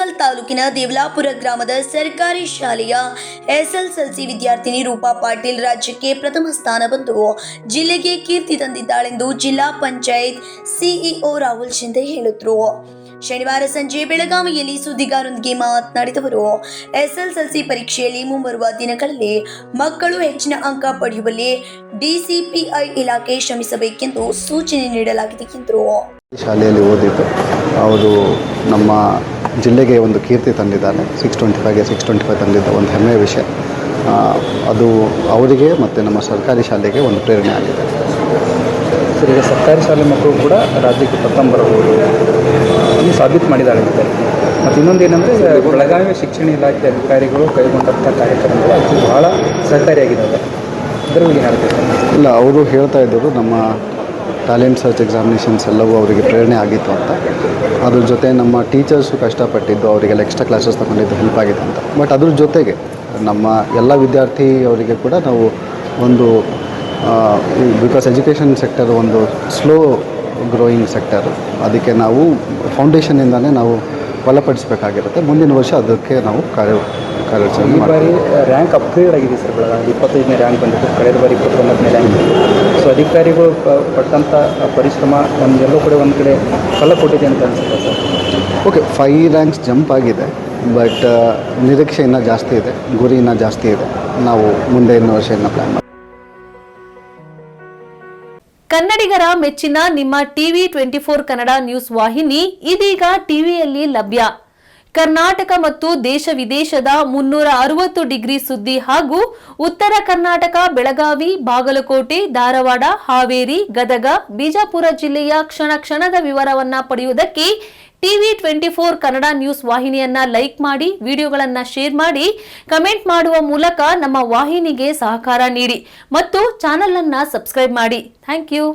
ಹಾನಗಲ್ ತಾಲೂಕಿನ ದೇವಲಾಪುರ ಗ್ರಾಮದ ಸರ್ಕಾರಿ ಶಾಲೆಯ ಎಸ್ಎಸ್ಎಲ್ಸಿ ವಿದ್ಯಾರ್ಥಿನಿ ರೂಪಾ ಪಾಟೀಲ್ ರಾಜ್ಯಕ್ಕೆ ಪ್ರಥಮ ಸ್ಥಾನ ಬಂದು ಜಿಲ್ಲೆಗೆ ಕೀರ್ತಿ ತಂದಿದ್ದಾಳೆಂದು ಜಿಲ್ಲಾ ಪಂಚಾಯತ್ ಸಿಇಒ ರಾಹುಲ್ ಶಿಂದೆ ಹೇಳಿದರು. ಶನಿವಾರ ಸಂಜೆ ಬೆಳಗಾವಿಯಲ್ಲಿ ಸುದ್ದಿಗಾರರೊಂದಿಗೆ ಮಾತನಾಡಿದವರು, ಎಸ್ಎಸ್ಎಲ್ಸಿ ಪರೀಕ್ಷೆಯಲ್ಲಿ ಮುಂಬರುವ ದಿನಗಳಲ್ಲಿ ಮಕ್ಕಳು ಹೆಚ್ಚಿನ ಅಂಕ ಪಡೆಯುವಲ್ಲಿ ಡಿಸಿಪಿಐ ಇಲಾಖೆ ಶ್ರಮಿಸಬೇಕೆಂದು ಸೂಚನೆ ನೀಡಲಾಗಿದೆ ಎಂದರು. ಶಾಲೆಯಲ್ಲಿ ಓದಿದ್ದು ಅವರು ನಮ್ಮ ಜಿಲ್ಲೆಗೆ ಒಂದು ಕೀರ್ತಿ ತಂದಿದ್ದಾರೆ. 625ಗೆ 625 ತಂದಿದ್ದ ಒಂದು ಹೆಮ್ಮೆಯ ವಿಷಯ. ಅದು ಅವರಿಗೆ ಮತ್ತು ನಮ್ಮ ಸರ್ಕಾರಿ ಶಾಲೆಗೆ ಒಂದು ಪ್ರೇರಣೆ ಆಗಿದೆ. ಸರ್, ಈಗ ಸರ್ಕಾರಿ ಶಾಲೆ ಮಕ್ಕಳು ಕೂಡ ರಾಜ್ಯಕ್ಕೆ ಪ್ರಥಮ ಬರಬಹುದು ಈ ಸಾಬೀತು ಮಾಡಿದ್ದಾರೆ. ಮತ್ತು ಇನ್ನೊಂದೇನೆಂದರೆ ಬೆಳಗಾವಿ ಶಿಕ್ಷಣ ಇಲಾಖೆ ಅಧಿಕಾರಿಗಳು ಕೈಗೊಂಡಂಥ ಕಾರ್ಯಕ್ರಮಗಳು ಅದು ಬಹಳ ಸಹಕಾರಿಯಾಗಿದ್ದಾವೆ. ಅದರ ಬಗ್ಗೆ ಹೇಳ್ತಾರೆ. ಇಲ್ಲ, ಅವರು ಹೇಳ್ತಾ ಇದ್ದರು ನಮ್ಮ ಟ್ಯಾಲೆಂಟ್ ಸರ್ಚ್ ಎಕ್ಸಾಮಿನೇಷನ್ಸ್ ಎಲ್ಲವೂ ಅವರಿಗೆ ಪ್ರೇರಣೆ ಆಗಿತ್ತು ಅಂತ. ಅದ್ರ ಜೊತೆ ನಮ್ಮ ಟೀಚರ್ಸು ಕಷ್ಟಪಟ್ಟಿದ್ದು, ಅವರಿಗೆಲ್ಲ ಎಕ್ಸ್ಟ್ರಾ ಕ್ಲಾಸಸ್ ತಗೊಂಡಿದ್ದು ಹೆಲ್ಪ್ ಆಗಿದೆ ಅಂತ. ಬಟ್ ಅದ್ರ ಜೊತೆಗೆ ನಮ್ಮ ಎಲ್ಲ ವಿದ್ಯಾರ್ಥಿ ಅವರಿಗೆ ಕೂಡ ನಾವು ಒಂದು ಬಿಕಾಸ್ ಎಜುಕೇಷನ್ ಸೆಕ್ಟರ್ ಒಂದು ಸ್ಲೋ ಗ್ರೋಯಿಂಗ್ ಸೆಕ್ಟರು, ಅದಕ್ಕೆ ನಾವು ಫೌಂಡೇಶನಿಂದನೇ ನಾವು ಬಲಪಡಿಸಬೇಕಾಗಿರುತ್ತೆ. ಮುಂದಿನ ವರ್ಷ ಅದಕ್ಕೆ ನಾವು ಕಾರ್ಯಾಚರಣೆ ಈ ಬಾರಿ ರ್ಯಾಂಕ್ ಅಪ್ಗ್ರೇಡ್ ಆಗಿದೆ ಸರ್. ಬೆಳಗಾವಿ 25ನೇ ರ್ಯಾಂಕ್ ಬಂದಿತ್ತು, ಕಳೆದ ಬಾರಿ 29ನೇ ರ್ಯಾಂಕ್ ಬಂದಿತ್ತು. ಸೊ ಅಧಿಕಾರಿಗಳು ಪಟ್ಟಂಥ ಪರಿಶ್ರಮ ನಮಗೆಲ್ಲೂ ಕೂಡ ಒಂದು ಕಡೆ ಫಲ ಕೊಟ್ಟಿದೆ ಅಂತ ಅನಿಸುತ್ತೆ ಸರ್. ಓಕೆ, 5 ರ್ಯಾಂಕ್ಸ್ ಜಂಪ್ ಆಗಿದೆ. ಬಟ್ ನಿರೀಕ್ಷೆ ಇನ್ನೂ ಜಾಸ್ತಿ ಇದೆ, ಗುರಿ ಇನ್ನೂ ಜಾಸ್ತಿ ಇದೆ. ನಾವು ಮುಂದೆ ಇನ್ನೂ ವರ್ಷ ಇನ್ನೂ ಪ್ಲ್ಯಾನ್ ಮಾಡಿ. ಕನ್ನಡಿಗರ ಮೆಚ್ಚಿನ ನಿಮ್ಮ ಟಿವಿ 24 ಕನ್ನಡ ನ್ಯೂಸ್ ವಾಹಿನಿ ಇದೀಗ ಟಿವಿಯಲ್ಲಿ ಲಭ್ಯ. ಕರ್ನಾಟಕ ಮತ್ತು ದೇಶ ವಿದೇಶದ 360 ಡಿಗ್ರಿ ಸುದ್ದಿ ಹಾಗೂ ಉತ್ತರ ಕರ್ನಾಟಕ, ಬೆಳಗಾವಿ, ಬಾಗಲಕೋಟೆ, ಧಾರವಾಡ, ಹಾವೇರಿ, ಗದಗ, ಬಿಜಾಪುರ ಜಿಲ್ಲೆಯ ಕ್ಷಣ ಕ್ಷಣದ ವಿವರವನ್ನ ಪಡೆಯುವುದಕ್ಕೆ ಟಿವಿ 24 ಕನ್ನಡ ನ್ಯೂಸ್ ವಾಹಿನಿಯನ್ನ ಲೈಕ್ ಮಾಡಿ, ವಿಡಿಯೋಗಳನ್ನ ಶೇರ್ ಮಾಡಿ, ಕಮೆಂಟ್ ಮಾಡುವ ಮೂಲಕ ನಮ್ಮ ವಾಹಿನಿಗೆ ಸಹಕಾರ ನೀಡಿ ಮತ್ತು ಚಾನೆಲ್ ಅನ್ನ ಸಬ್ಸ್ಕ್ರೈಬ್ ಮಾಡಿ. Thank you.